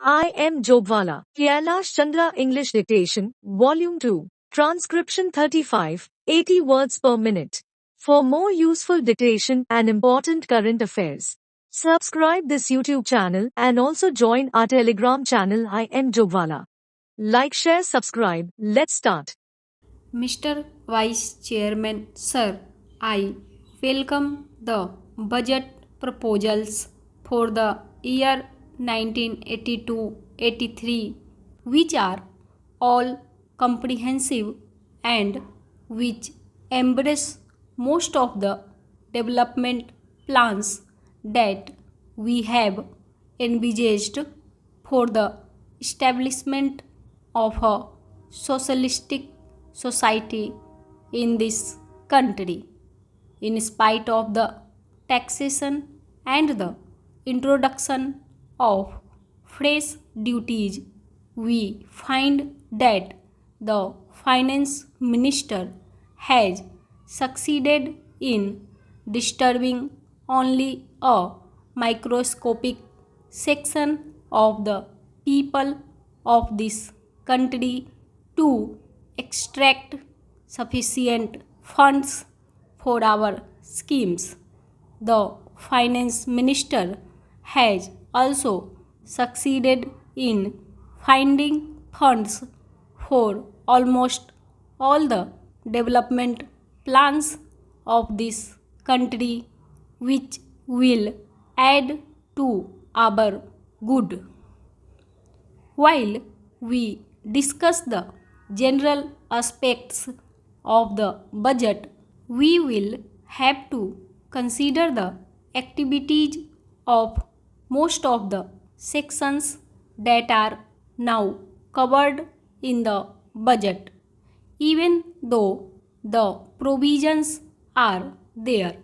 I am Jobwala. Kailash Chandra English Dictation, Volume 2. Transcription 35, 80 words per minute. For more useful dictation and important current affairs, subscribe this YouTube channel and also join our Telegram channel I am Jobwala. Like, share, subscribe. Let's start. Mr. Vice Chairman, Sir, I welcome the budget proposals for the year 1982-83, which are all comprehensive and which embrace most of the development plans that we have envisaged for the establishment of a socialistic society in this country. In spite of the taxation and the introduction of fresh duties, we find that the finance minister has succeeded in disturbing only a microscopic section of the people of this country to extract sufficient funds for our schemes. The finance minister has also succeeded in finding funds for almost all the development plans of this country, which will add to our good. While we discuss the general aspects of the budget, we will have to consider the activities of most of the sections that are now covered in the budget. Even though the provisions are there,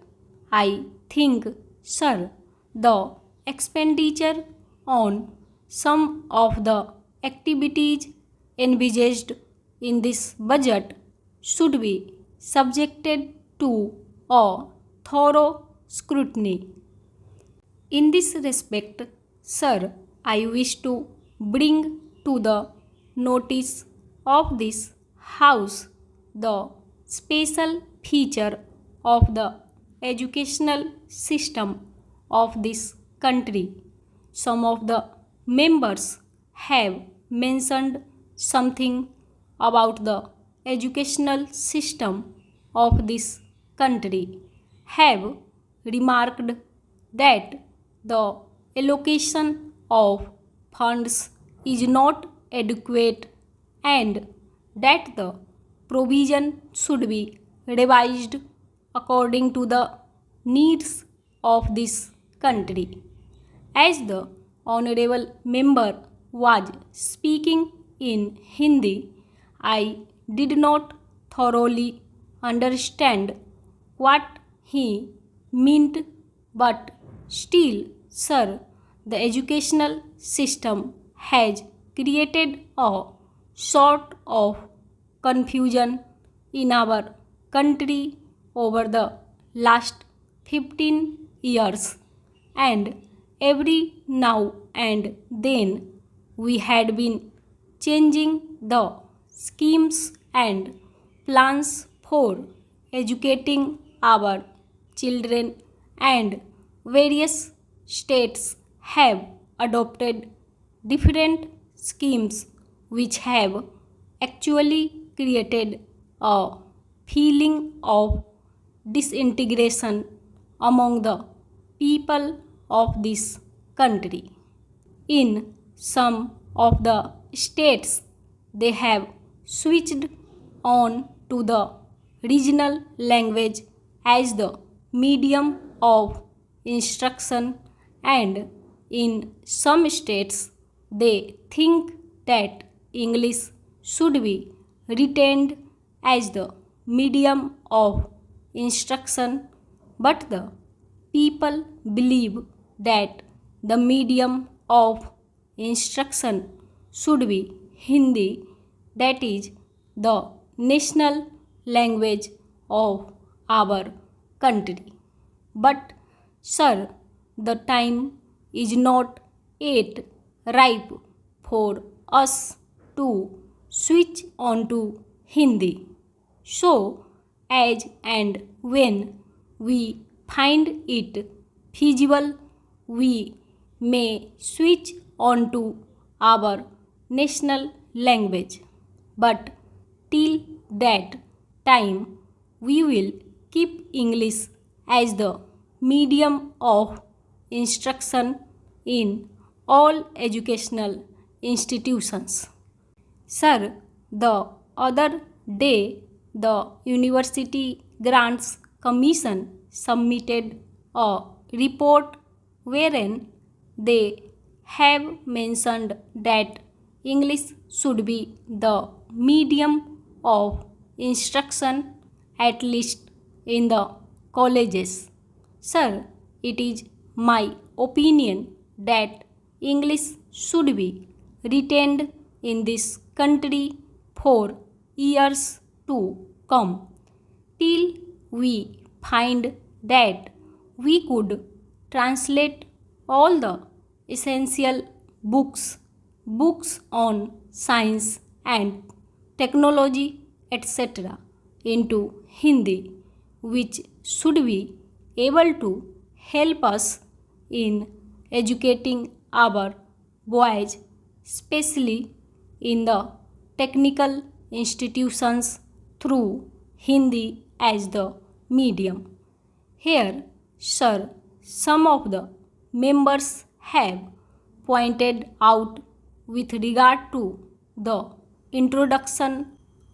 I think, sir, the expenditure on some of the activities envisaged in this budget should be subjected to a thorough scrutiny. In this respect, sir, I wish to bring to the notice of this House the special feature of the educational system of this country. Some of the members have mentioned something about the educational system of this country, have remarked that the allocation of funds is not adequate and that the provision should be revised according to the needs of this country. As the honorable member was speaking in Hindi, I did not thoroughly understand what he meant, but still, sir, the educational system has created a sort of confusion in our country over the last 15 years, and every now and then we had been changing the schemes and plans for educating our children, and various states have adopted different schemes which have actually created a feeling of disintegration among the people of this country. In some of the states, they have switched on to the regional language as the medium of instruction, and in some states, they think that English should be retained as the medium of instruction, but the people believe that the medium of instruction should be Hindi, that is the national language of our country. But, sir, the time is not yet ripe for us to switch on to Hindi. So, as and when we find it feasible, we may switch on to our national language. But till that time, we will keep English as the medium of instruction in all educational institutions. Sir, the other day the University Grants Commission submitted a report wherein they have mentioned that English should be the medium of instruction at least in the colleges. Sir, it is my opinion that English should be retained in this country for years to come till we find that we could translate all the essential books on science and technology, etc., into Hindi, which should be able to help us in educating our boys, especially in the technical institutions through Hindi as the medium. Here, sir, some of the members have pointed out with regard to the introduction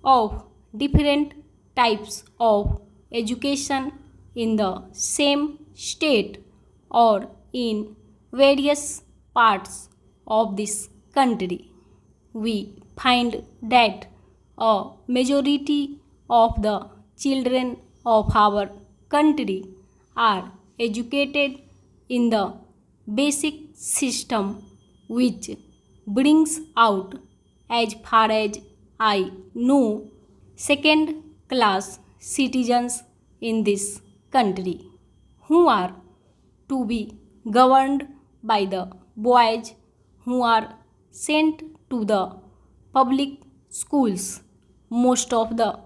of different types of education in the same state or in various parts of this country. We find that a majority of the children of our country are educated in the basic system, which brings out, as far as I know, second class citizens in this country who are to be governed by the boys who are sent to the public schools. Most of the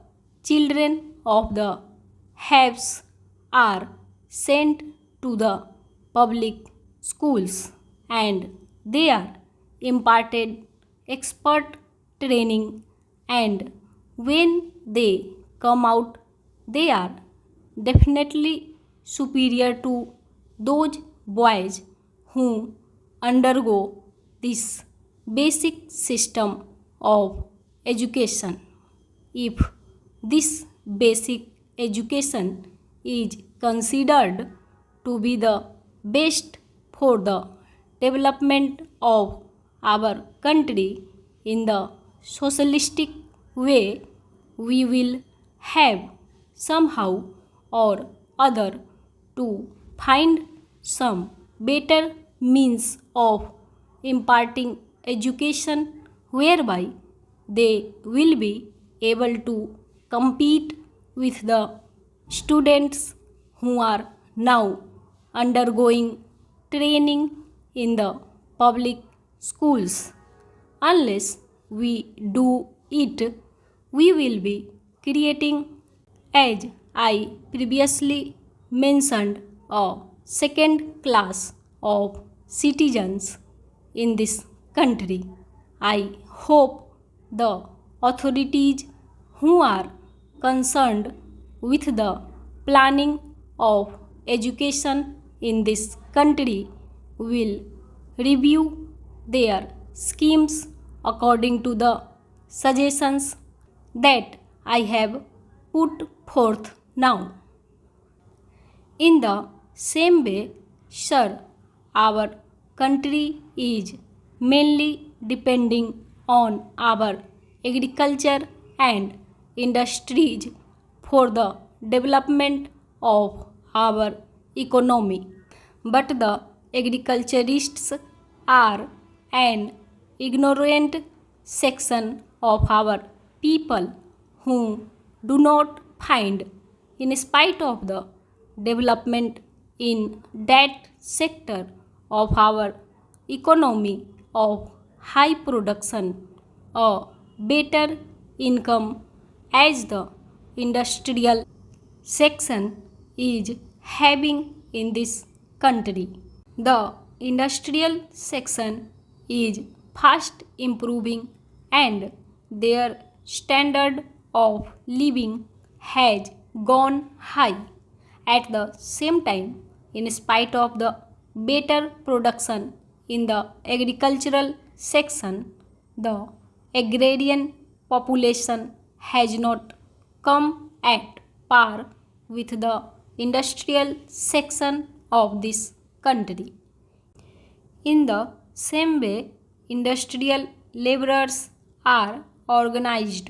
children of the haves are sent to the public schools and they are imparted expert training, and when they come out they are definitely superior to those boys who undergo this basic system of education. If this basic education is considered to be the best for the development of our country in the socialistic way, we will have somehow or other to find some better means of imparting education whereby they will be able to compete with the students who are now undergoing training in the public schools. Unless we do it, we will be creating, as I previously mentioned, a second class of citizens in this country. I hope the authorities who are concerned with the planning of education in this country will review their schemes according to the suggestions that I have put forth now. In the same way, sir, our country is mainly depending on our agriculture and industries for the development of our economy. But the agriculturists are an ignorant section of our people who do not find, in spite of the development in that sector of our economy of high production, a better income as the industrial section is having in this country. The industrial section is fast improving and their standard of living has gone high. At the same time, in spite of the better production in the agricultural section, the agrarian population has not come at par with the industrial section of this country. In the same way, industrial laborers are organized.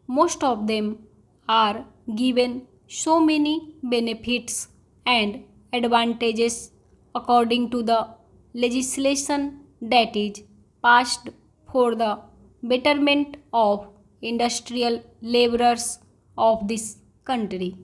Most of them are given so many benefits and advantages according to the legislation that is passed for the betterment of industrial laborers of this country.